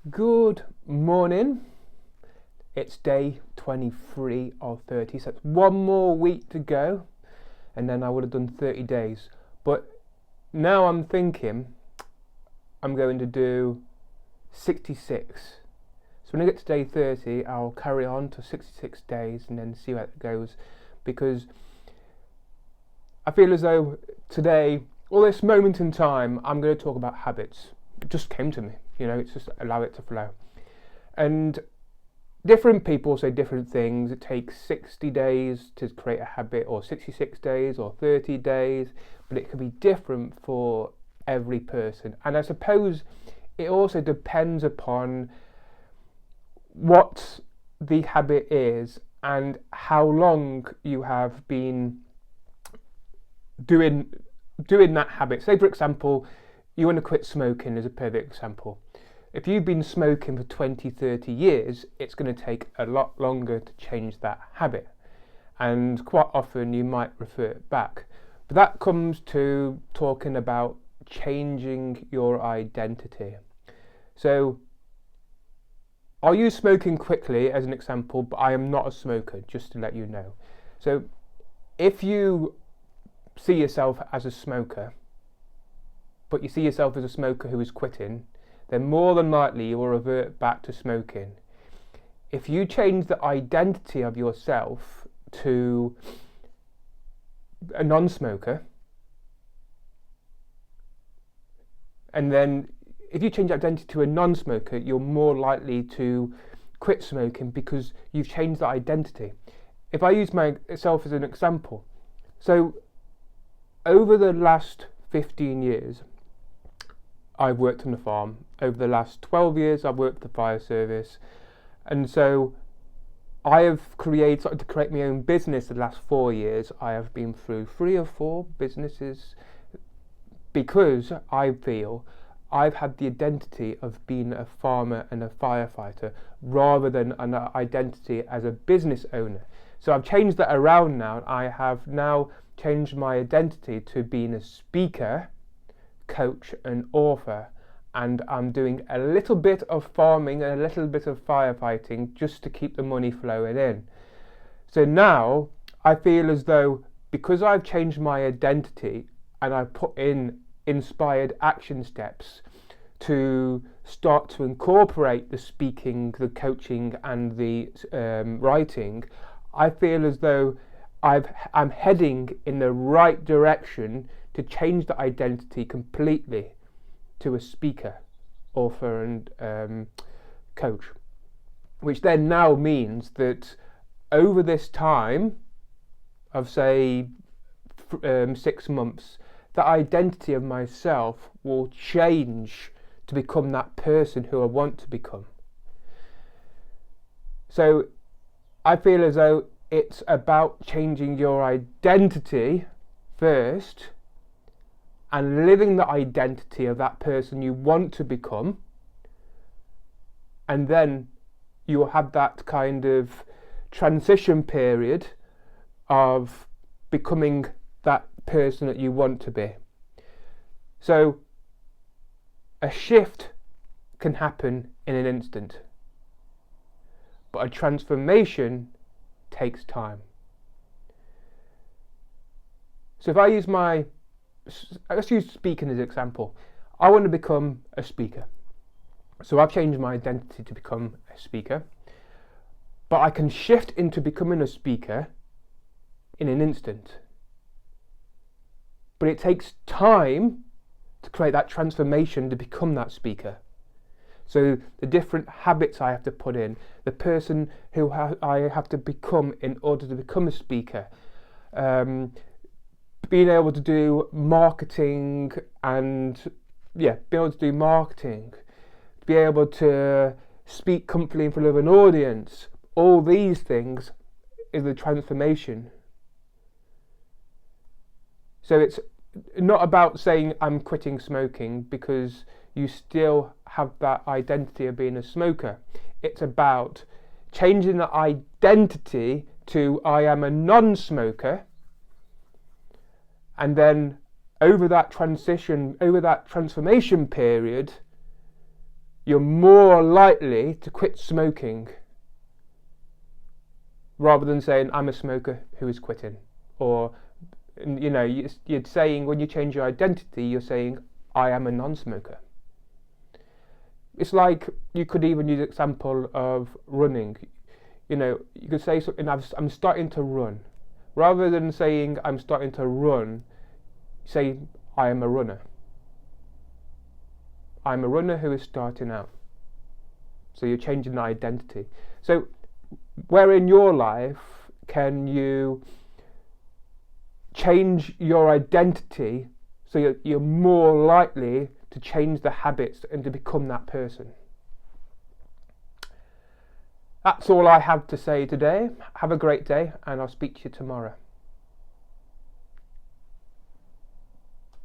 Good morning. It's day 23 of 30, so it's one more week to go, and then I would have done 30 days. But now I'm thinking I'm going to do 66. So when I get to day 30, I'll carry on to 66 days and then see how it goes, because I feel as though today, or this moment in time, I'm going to talk about habits. It just came to me, it's just allow it to flow. And different people say different things. It takes 60 days to create a habit, or 66 days, or 30 days, but it can be different for every person. And I suppose it also depends upon what the habit is and how long you have been doing that habit. Say, for example, you want to quit smoking as a perfect example. If you've been smoking for 20, 30 years, it's going to take a lot longer to change that habit. And quite often you might revert back. But that comes to talking about changing your identity. So I'll use smoking quickly as an example, but I am not a smoker, just to let you know. So if you see yourself as a smoker, but you see yourself as a smoker who is quitting, then more than likely you will revert back to smoking. If you change the identity of yourself to a non-smoker, and then if you change identity to a non-smoker, you're more likely to quit smoking because you've changed the identity. If I use myself as an example, so over the last 15 years, I've worked on the farm. Over the last 12 years, I've worked for the fire service. And so I have started to create my own business the last 4 years. I have been through 3 or 4 businesses because I feel I've had the identity of being a farmer and a firefighter rather than an identity as a business owner. So I've changed that around now. I have now changed my identity to being a speaker, coach and author, and I'm doing a little bit of farming and a little bit of firefighting just to keep the money flowing in. So now I feel as though because I've changed my identity and I've put in inspired action steps to start to incorporate the speaking, the coaching and the writing, I feel as though I'm heading in the right direction to change the identity completely to a speaker, author and coach, which then now means that over this time of say 6 months, the identity of myself will change to become that person who I want to become. So I feel as though it's about changing your identity first and living the identity of that person you want to become, and then you'll have that kind of transition period of becoming that person that you want to be. So a shift can happen in an instant, but a transformation takes time. So if I use let's use speaking as an example. I want to become a speaker. So I've changed my identity to become a speaker, but I can shift into becoming a speaker in an instant. But it takes time to create that transformation to become that speaker. So the different habits I have to put in, the person who I have to become in order to become a speaker, being able to do marketing and be able to do marketing, be able to speak comfortably in front of an audience, all these things is the transformation. So it's not about saying I'm quitting smoking because you still have that identity of being a smoker. It's about changing the identity to I am a non-smoker, and then over that transformation period, you're more likely to quit smoking rather than saying I'm a smoker who is quitting. Or, you know, you're saying, when you change your identity, you're saying I am a non-smoker. It's like, you could even use the example of running. You know, you could say something, I'm starting to run. Rather than saying I'm starting to run, say I am a runner. I'm a runner who is starting out. So you're changing the identity. So where in your life can you change your identity so you're more likely to change the habits and to become that person? That's all I have to say today. Have a great day, and I'll speak to you tomorrow.